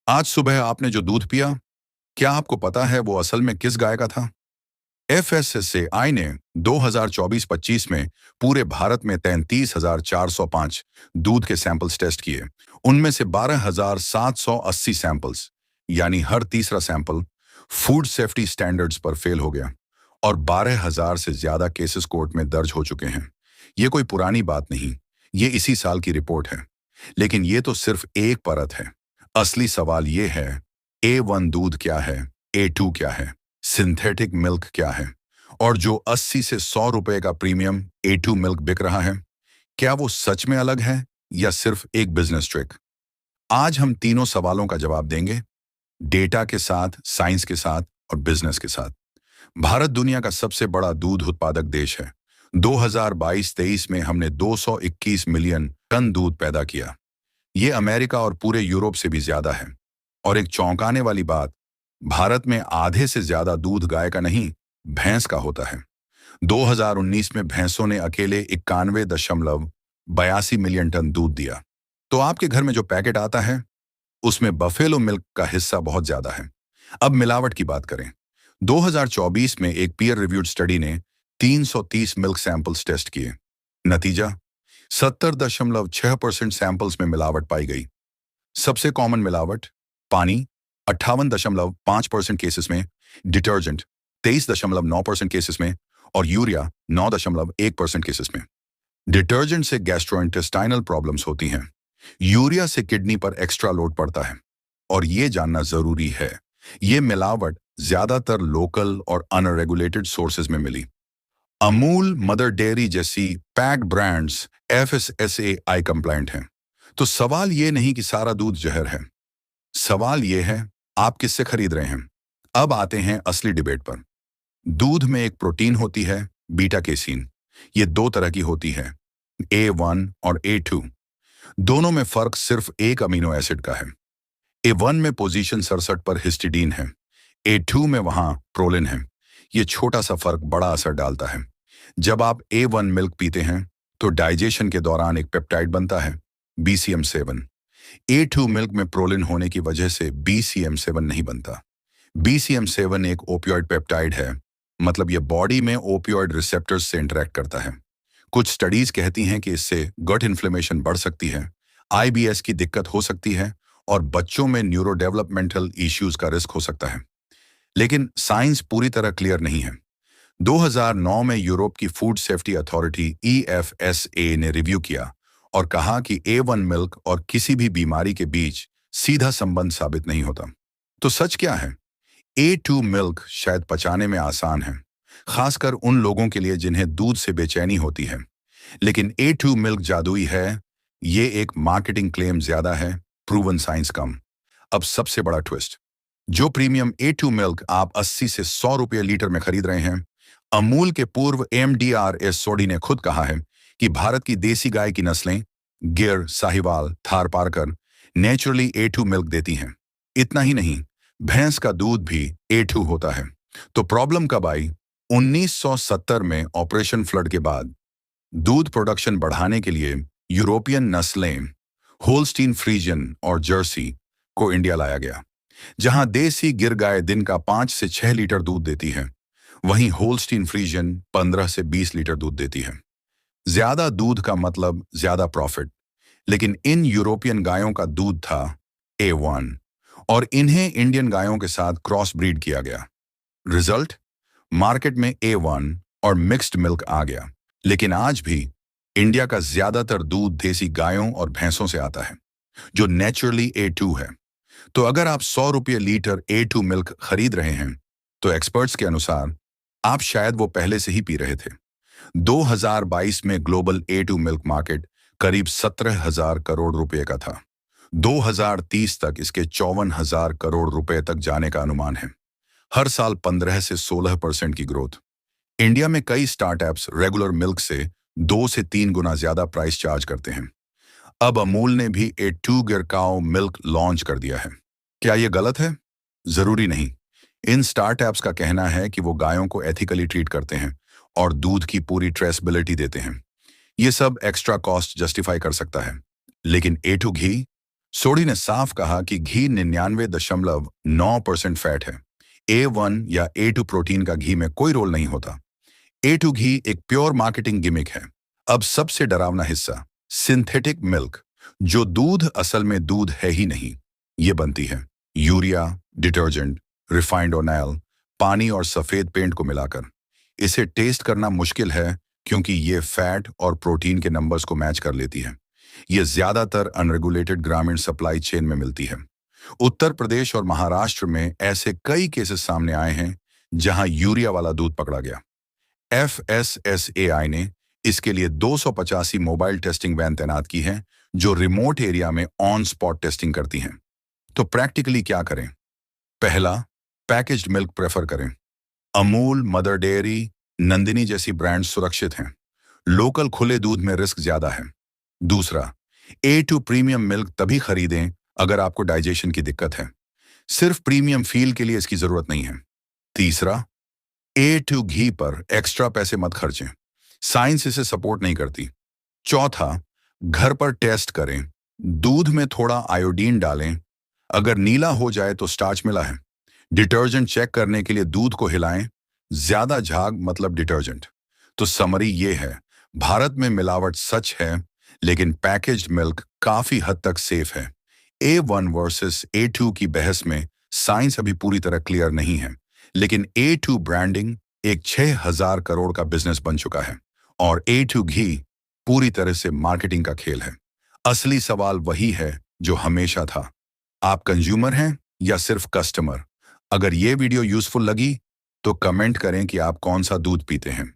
आज सुबह आपने जो दूध पिया, क्या आपको पता है वो असल में किस गाय का था? एफएसएसएआई ने 2024-25 में पूरे भारत में 33,405 दूध के सैंपल्स टेस्ट किए। उनमें से 12,780 सैंपल्स, यानी हर तीसरा सैंपल, फूड सेफ्टी स्टैंडर्ड्स पर फेल हो गया और 12,000 से ज्यादा केसेस कोर्ट में दर्ज हो चुके हैं। ये कोई पुरानी बात नहीं, ये इसी साल की रिपोर्ट है। लेकिन ये तो सिर्फ एक परत है। असली सवाल ये है, A1 दूध क्या है, A2 क्या है, सिंथेटिक मिल्क क्या है, और जो 80 से 100 रुपए का प्रीमियम A2 मिल्क बिक रहा है, क्या वो सच में अलग है या सिर्फ एक बिजनेस ट्रिक? आज हम तीनों सवालों का जवाब देंगे, डेटा के साथ, साइंस के साथ और बिजनेस के साथ। भारत दुनिया का सबसे बड़ा दूध उत्पादक देश है। 2022-23 में हमने 221 मिलियन टन दूध पैदा किया। ये अमेरिका और पूरे यूरोप से भी ज्यादा है। और एक चौंकाने वाली बात, भारत में आधे से ज्यादा दूध गाय का नहीं, भैंस का होता है। 2019 में भैंसों ने अकेले 91.82 मिलियन टन दूध दिया। तो आपके घर में जो पैकेट आता है, उसमें बफेलो मिल्क का हिस्सा बहुत ज्यादा है। अब मिलावट की बात करें। 2024 में एक पीयर रिव्यूड स्टडी ने 330 मिल्क सैंपल्स टेस्ट किए। नतीजा, 70.6% सैंपल्स में मिलावट पाई गई। सबसे कॉमन मिलावट पानी 58.5% केसेस में, डिटर्जेंट 23.9% केसेस में और यूरिया 9.1% केसेस में। डिटर्जेंट से गैस्ट्रोइंटेस्टाइनल प्रॉब्लम्स होती हैं, यूरिया से किडनी पर एक्स्ट्रा लोड पड़ता है। और ये जानना जरूरी है, ये मिलावट ज्यादातर लोकल और अनरेगुलेटेड सोर्सेज में मिली। अमूल, मदर डेयरी जैसी पैक्ड ब्रांड्स एफएसएसएआई कंप्लायंट हैं। तो सवाल ये नहीं कि सारा दूध जहर है, सवाल ये है आप किससे खरीद रहे हैं। अब आते हैं असली डिबेट पर। दूध में एक प्रोटीन होती है, बीटा केसीन। ये दो तरह की होती है, A1 और A2। दोनों में फर्क सिर्फ एक अमीनो एसिड का है। A1 में पोजीशन 67 पर हिस्टिडीन है, A2 में वहां प्रोलिन है। ये छोटा सा फर्क बड़ा असर डालता है। जब आप A1 मिल्क पीते हैं तो डाइजेशन के दौरान एक पेप्टाइड बनता है, BCM7। A2 मिल्क में प्रोलिन होने की वजह से BCM7 नहीं बनता। BCM7 एक ओपियोइड पेप्टाइड है, मतलब ये बॉडी में ओपियोइड रिसेप्टर्स से इंटरेक्ट करता है। कुछ स्टडीज कहती हैं कि इससे गट इन्फ्लेमेशन बढ़ सकती है, IBS की दिक्कत हो सकती है और बच्चों में न्यूरो डेवलपमेंटल इश्यूज का रिस्क हो सकता है। लेकिन साइंस पूरी तरह क्लियर नहीं है। 2009 में यूरोप की फूड सेफ्टी अथॉरिटी EFSA ने रिव्यू किया और कहा कि A1 मिल्क और किसी भी बीमारी के बीच सीधा संबंध साबित नहीं होता। तो सच क्या है? A2 मिल्क शायद पचाने में आसान है, खासकर उन लोगों के लिए जिन्हें दूध से बेचैनी होती है। लेकिन A2 मिल्क जादुई है, ये एक मार्केटिंग क्लेम ज्यादा है, प्रूवन साइंस कम। अब सबसे बड़ा ट्विस्ट, जो प्रीमियम A2 मिल्क आप 80 से 100 रुपये लीटर में खरीद रहे हैं, अमूल के पूर्व MDRS सोडी ने खुद कहा है कि भारत की देसी गाय की नस्लें गिर, Sahiwal, Tharparkar naturally A2 milk देती हैं। इतना ही नहीं, भैंस का दूध भी A2 होता है। तो प्रॉब्लम कब आई? 1970 में ऑपरेशन फ्लड के बाद दूध प्रोडक्शन बढ़ाने के लिए यूरोपियन नस्लें होल्स्टीन फ्रीजियन और जर्सी को इंडिया लाया गया। जहां देसी गिर गाय दिन का 5 से 6 लीटर दूध देती है, वहीं होल्स्टीन फ्रीजियन 15 से 20 लीटर दूध देती है। ज्यादा दूध का मतलब ज्यादा प्रॉफिट। लेकिन इन यूरोपियन गायों का दूध था A1 और इन्हें इंडियन गायों के साथ क्रॉस ब्रीड किया गया। रिजल्ट, मार्केट में A1 और मिक्स्ड मिल्क आ गया। लेकिन आज भी इंडिया का ज्यादातर दूध देसी गायों और भैंसों से आता है, जो नेचुरली A2 है। तो अगर आप 100 रुपये लीटर A2 मिल्क खरीद रहे हैं, तो एक्सपर्ट्स के अनुसार आप शायद वो पहले से ही पी रहे थे। 2022 में ग्लोबल A2 मिल्क मार्केट करीब 17,000 करोड़ रुपए का था। 2030 तक इसके 54,000 करोड़ रुपए तक जाने का अनुमान है। हर साल 15 से 16% की ग्रोथ। इंडिया में कई स्टार्टअप्स रेगुलर मिल्क से 2 से 3 गुना ज्यादा प्राइस चार्ज करते हैं। अब अमूल ने भी A2 गिर काऊ मिल्क लॉन्च कर दिया है। क्या ये गलत है? जरूरी नहीं। इन स्टार्टअप्स का कहना है कि वो गायों को एथिकली ट्रीट करते हैं और दूध की पूरी ट्रेसेबिलिटी देते हैं। ये सब एक्स्ट्रा कॉस्ट जस्टिफाई कर सकता है। लेकिन A2 घी, सोडी ने साफ कहा कि घी 99.9% फैट है। A1 या A2 प्रोटीन का घी में कोई रोल नहीं होता। A2 घी एक प्योर मार्केटिंग गिमिक है। अब सबसे डरावना हिस्सा, सिंथेटिक मिल्क, जो दूध असल में दूध है ही नहीं। ये बनती है यूरिया, डिटर्जेंट, रिफाइंड ऑयल, पानी और सफेद पेंट को मिलाकर। इसे टेस्ट करना मुश्किल है क्योंकि ये फैट और प्रोटीन के नंबर्स को मैच कर लेती है। ये ज्यादातर अनरेगुलेटेड ग्रामीण सप्लाई चेन में मिलती है। उत्तर प्रदेश और महाराष्ट्र में ऐसे कई केसेस सामने आए हैं जहां यूरिया वाला दूध पकड़ा गया। FSSAI ने इसके लिए 285 मोबाइल टेस्टिंग वैन तैनात की हैं जो रिमोट एरिया में ऑन स्पॉट टेस्टिंग करती हैं। तो प्रैक्टिकली क्या करें? पहला, पैकेज्ड मिल्क प्रेफर करें। अमूल, मदर डेयरी, नंदिनी जैसी ब्रांड सुरक्षित हैं। लोकल खुले दूध में रिस्क ज्यादा है। दूसरा, A2 प्रीमियम मिल्क तभी खरीदें अगर आपको डाइजेशन की दिक्कत है। सिर्फ प्रीमियम फील के लिए इसकी जरूरत नहीं है। तीसरा, A2 घी पर एक्स्ट्रा पैसे मत खर्चें, साइंस इसे सपोर्ट नहीं करती। चौथा, घर पर टेस्ट करें, दूध में थोड़ा आयोडीन डालें, अगर नीला हो जाए तो स्टार्च मिला है। डिटर्जेंट चेक करने के लिए दूध को हिलाएं, ज्यादा झाग मतलब डिटर्जेंट। तो समरी ये है, भारत में मिलावट सच है, लेकिन पैकेज्ड मिल्क काफी हद तक सेफ है। A1 वर्सेस A2 की बहस में साइंस अभी पूरी तरह क्लियर नहीं है, लेकिन A2 ब्रांडिंग एक 6,000 करोड़ का बिजनेस बन चुका है और A2 घी पूरी तरह से मार्केटिंग का खेल है। असली सवाल वही है जो हमेशा था, आप कंज्यूमर हैं या सिर्फ कस्टमर? अगर ये वीडियो यूजफुल लगी तो कमेंट करें कि आप कौन सा दूध पीते हैं।